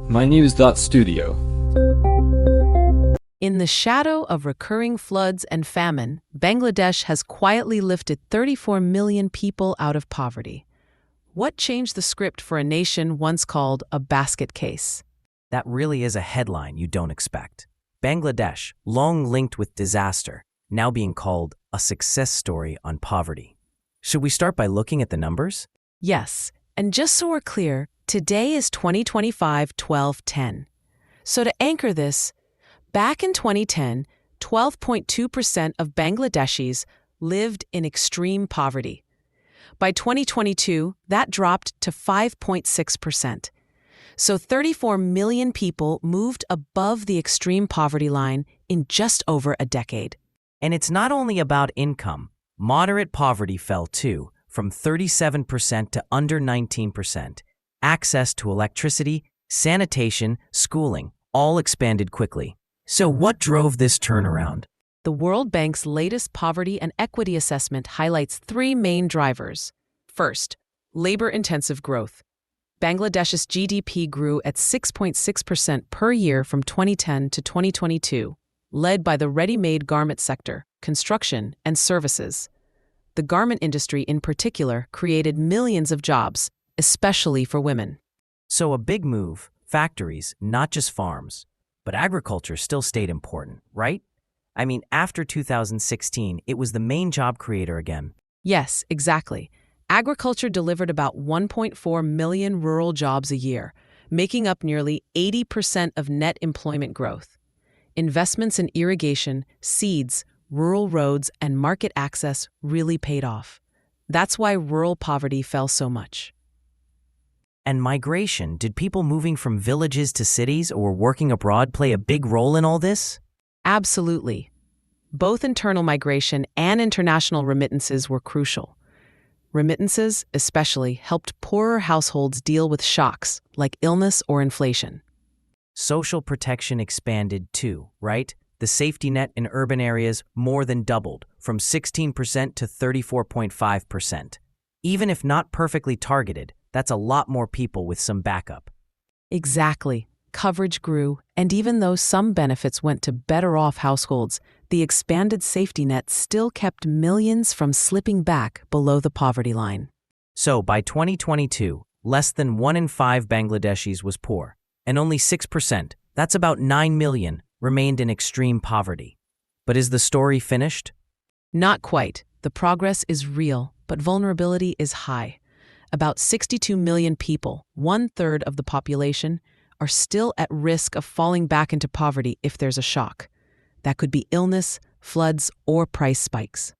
mynews.studio. In the shadow of recurring floods and famine, Bangladesh has quietly lifted 34 million people out of poverty. What changed the script for a nation once called a basket case? That really is a headline you don't expect. Bangladesh, long linked with disaster, now being called a success story on poverty. Should we start by looking at the numbers? Yes, and just so we're clear, today is 2025-12-10. So to anchor this, back in 2010, 12.2% of Bangladeshis lived in extreme poverty. By 2022, that dropped to 5.6%. So 34 million people moved above the extreme poverty line in just over a decade. And it's not only about income. Moderate poverty fell too, from 37% to under 19%. Access to electricity, sanitation, schooling, all expanded quickly. So what drove this turnaround? The World Bank's latest poverty and equity assessment highlights three main drivers. First, labor-intensive growth. Bangladesh's GDP grew at 6.6% per year from 2010 to 2022, led by the ready-made garment sector, construction, and services. The garment industry in particular created millions of jobs, especially for women. So a big move, factories, not just farms. But agriculture still stayed important, right? I mean, after 2016, it was the main job creator again. Yes, exactly. Agriculture delivered about 1.4 million rural jobs a year, making up nearly 80% of net employment growth. Investments in irrigation, seeds, rural roads, and market access really paid off. That's why rural poverty fell so much. And migration, did people moving from villages to cities or working abroad play a big role in all this? Absolutely. Both internal migration and international remittances were crucial. Remittances, especially, helped poorer households deal with shocks like illness or inflation. Social protection expanded too, right? The safety net in urban areas more than doubled, from 16% to 34.5%. Even if not perfectly targeted, that's a lot more people with some backup. Exactly. Coverage grew, and even though some benefits went to better-off households, the expanded safety net still kept millions from slipping back below the poverty line. So by 2022, less than 1 in 5 Bangladeshis was poor, and only 6%, that's about 9 million, remained in extreme poverty. But is the story finished? Not quite. The progress is real, but vulnerability is high. About 62 million people, 1/3 of the population, are still at risk of falling back into poverty if there's a shock. That could be illness, floods, or price spikes.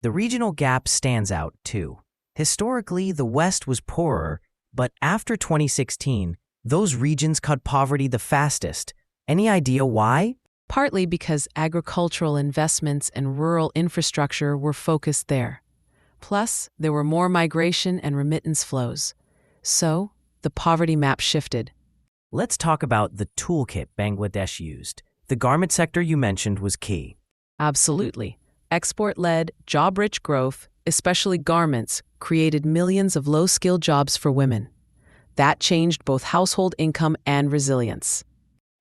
The regional gap stands out, too. Historically, the West was poorer, but after 2016, those regions cut poverty the fastest. Any idea why? Partly because agricultural investments and rural infrastructure were focused there. Plus, there were more migration and remittance flows. So, the poverty map shifted. Let's talk about the toolkit Bangladesh used. The garment sector you mentioned was key. Absolutely. Export-led, job-rich growth, especially garments, created millions of low-skilled jobs for women. That changed both household income and resilience.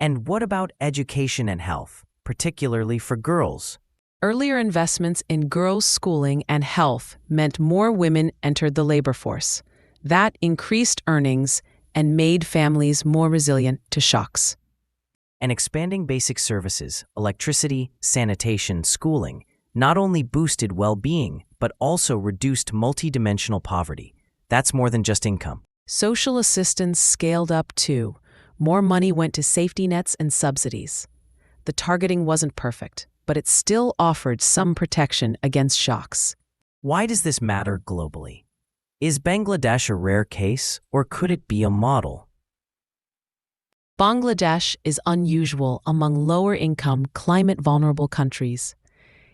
And what about education and health, particularly for girls? Earlier investments in girls' schooling and health meant more women entered the labor force. That increased earnings and made families more resilient to shocks. And expanding basic services, electricity, sanitation, schooling, not only boosted well-being, but also reduced multidimensional poverty. That's more than just income. Social assistance scaled up too. More money went to safety nets and subsidies. The targeting wasn't perfect, but it still offered some protection against shocks. Why does this matter globally? Is Bangladesh a rare case, or could it be a model? Bangladesh is unusual among lower-income, climate-vulnerable countries.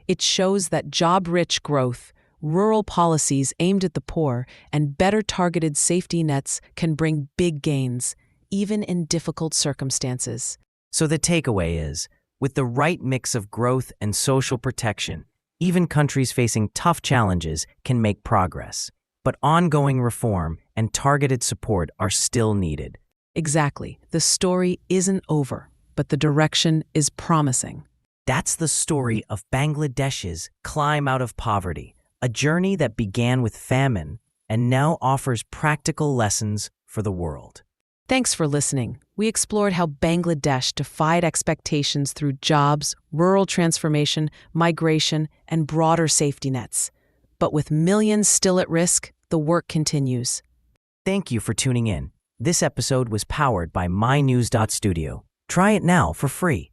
It shows that job-rich growth, rural policies aimed at the poor, and better targeted safety nets can bring big gains, even in difficult circumstances. So the takeaway is, with the right mix of growth and social protection, even countries facing tough challenges can make progress. But ongoing reform and targeted support are still needed. Exactly. The story isn't over, but the direction is promising. That's the story of Bangladesh's climb out of poverty, a journey that began with famine and now offers practical lessons for the world. Thanks for listening. We explored how Bangladesh defied expectations through jobs, rural transformation, migration, and broader safety nets. But with millions still at risk, the work continues. Thank you for tuning in. This episode was powered by mynews.studio. Try it now for free.